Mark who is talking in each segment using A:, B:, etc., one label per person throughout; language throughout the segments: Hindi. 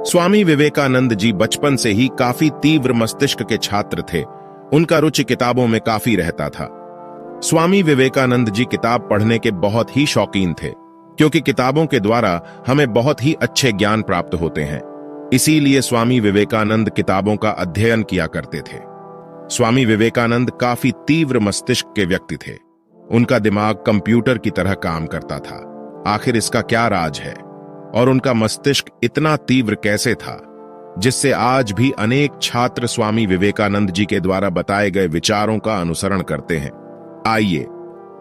A: स्वामी विवेकानंद जी बचपन से ही काफी तीव्र मस्तिष्क के छात्र थे। उनका रुचि किताबों में काफी रहता था। स्वामी विवेकानंद जी किताब पढ़ने के बहुत ही शौकीन थे, क्योंकि किताबों के द्वारा हमें बहुत ही अच्छे ज्ञान प्राप्त होते हैं। इसीलिए स्वामी विवेकानंद किताबों का अध्ययन किया करते थे। स्वामी विवेकानंद काफी तीव्र मस्तिष्क के व्यक्ति थे। उनका दिमाग कंप्यूटर की तरह काम करता था। आखिर इसका क्या राज है और उनका मस्तिष्क इतना तीव्र कैसे था, जिससे आज भी अनेक छात्र स्वामी विवेकानंद जी के द्वारा बताए गए विचारों का अनुसरण करते हैं। आइए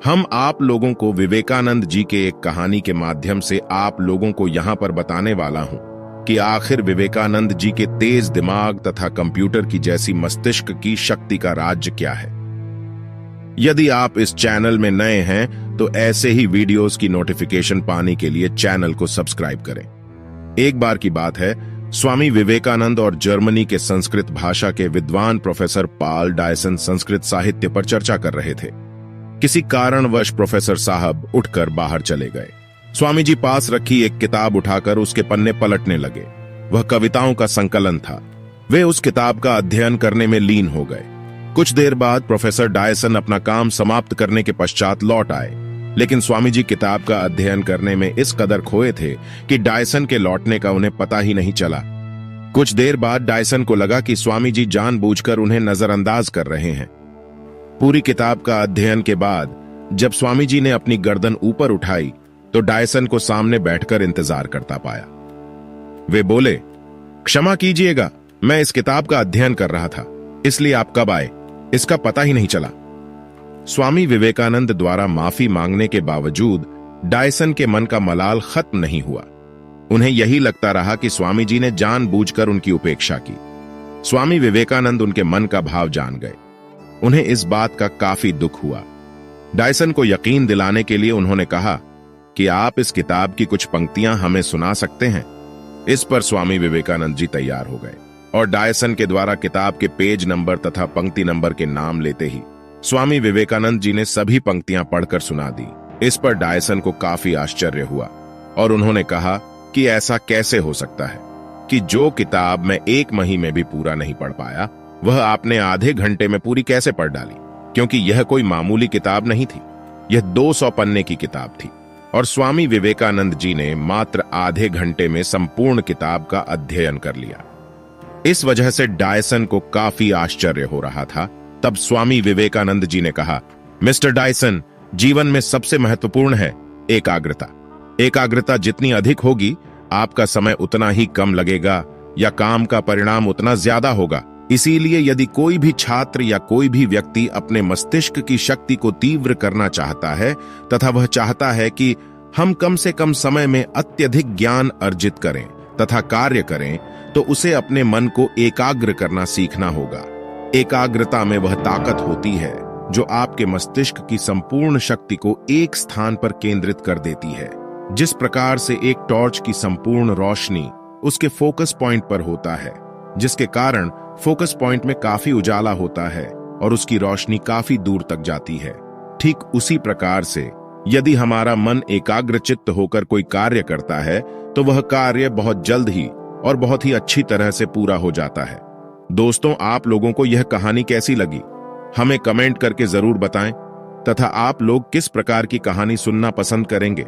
A: हम आप लोगों को विवेकानंद जी के एक कहानी के माध्यम से आप लोगों को यहां पर बताने वाला हूं कि आखिर विवेकानंद जी के तेज दिमाग तथा कंप्यूटर की जैसी मस्तिष्क की शक्ति का राज क्या है। यदि आप इस चैनल में नए हैं तो ऐसे ही वीडियोस की नोटिफिकेशन पाने के लिए चैनल को सब्सक्राइब करें। एक बार की बात है, स्वामी विवेकानंद और जर्मनी के संस्कृत भाषा के विद्वान प्रोफेसर पाल डायसन संस्कृत साहित्य पर चर्चा कर रहे थे। किसी कारणवश प्रोफेसर साहब उठकर बाहर चले गए। स्वामी जी पास रखी एक किताब उठाकर उसके पन्ने पलटने लगे। वह कविताओं का संकलन था। वे उस किताब का अध्ययन करने में लीन हो गए। कुछ देर बाद प्रोफेसर डायसन अपना काम समाप्त करने के पश्चात लौट आए, लेकिन स्वामी जी किताब का अध्ययन करने में इस कदर खोए थे कि डायसन के लौटने का उन्हें पता ही नहीं चला। कुछ देर बाद डायसन को लगा कि स्वामी जी जानबूझकर उन्हें नजरअंदाज कर रहे हैं। पूरी किताब का अध्ययन के बाद जब स्वामी जी ने अपनी गर्दन ऊपर उठाई तो डायसन को सामने बैठकर इंतजार करता पाया। वे बोले, क्षमा कीजिएगा, मैं इस किताब का अध्ययन कर रहा था, इसलिए आप कब आए इसका पता ही नहीं चला। स्वामी विवेकानंद द्वारा माफी मांगने के बावजूद डायसन के मन का मलाल खत्म नहीं हुआ। उन्हें यही लगता रहा कि स्वामी जी ने जानबूझकर उनकी उपेक्षा की। स्वामी विवेकानंद उनके मन का भाव जान गए। उन्हें इस बात का काफी दुख हुआ। डायसन को यकीन दिलाने के लिए उन्होंने कहा कि आप इस किताब की कुछ पंक्तियां हमें सुना सकते हैं। इस पर स्वामी विवेकानंद जी तैयार हो गए और डायसन के द्वारा किताब के पेज नंबर तथा पंक्ति नंबर के नाम लेते ही स्वामी विवेकानंद जी ने सभी पंक्तियां पढ़कर सुना दी। इस पर डायसन को काफी आश्चर्य हुआ और उन्होंने कहा कि ऐसा कैसे हो सकता है कि जो किताब मैं 1 महीने में भी पूरा नहीं पढ़ पाया, वह आपने आधे घंटे में पूरी कैसे पढ़ डाली। क्योंकि यह कोई मामूली किताब नहीं थी, यह 200 पन्ने की किताब थी और स्वामी विवेकानंद जी ने मात्र आधे घंटे में संपूर्ण किताब का अध्ययन कर लिया। इस वजह से डायसन को काफी आश्चर्य हो रहा था। तब स्वामी विवेकानंद जी ने कहा, मिस्टर डायसन, जीवन में सबसे महत्वपूर्ण है एकाग्रता। एकाग्रता जितनी अधिक होगी, आपका समय उतना ही कम लगेगा या काम का परिणाम उतना ज्यादा होगा। इसीलिए यदि कोई भी छात्र या कोई भी व्यक्ति अपने मस्तिष्क की शक्ति को तीव्र करना चाहता है तथा वह चाहता है कि हम कम से कम समय में अत्यधिक ज्ञान अर्जित करें तथा कार्य करें, तो उसे अपने मन को एकाग्र करना सीखना होगा। एकाग्रता में वह ताकत होती है जो आपके मस्तिष्क की संपूर्ण शक्ति को एक स्थान पर केंद्रित कर देती है। जिस प्रकार से एक टॉर्च की संपूर्ण रोशनी उसके फोकस पॉइंट पर होता है, जिसके कारण फोकस पॉइंट में काफी उजाला होता है और उसकी रोशनी काफी दूर तक जाती है। ठीक उसी प्रकार से यदि हमारा मन एकाग्रचित्त होकर कोई कार्य करता है तो वह कार्य बहुत जल्द ही और बहुत ही अच्छी तरह से पूरा हो जाता है। दोस्तों, आप लोगों को यह कहानी कैसी लगी हमें कमेंट करके जरूर बताएं तथा आप लोग किस प्रकार की कहानी सुनना पसंद करेंगे,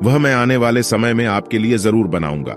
A: वह मैं आने वाले समय में आपके लिए जरूर बनाऊंगा।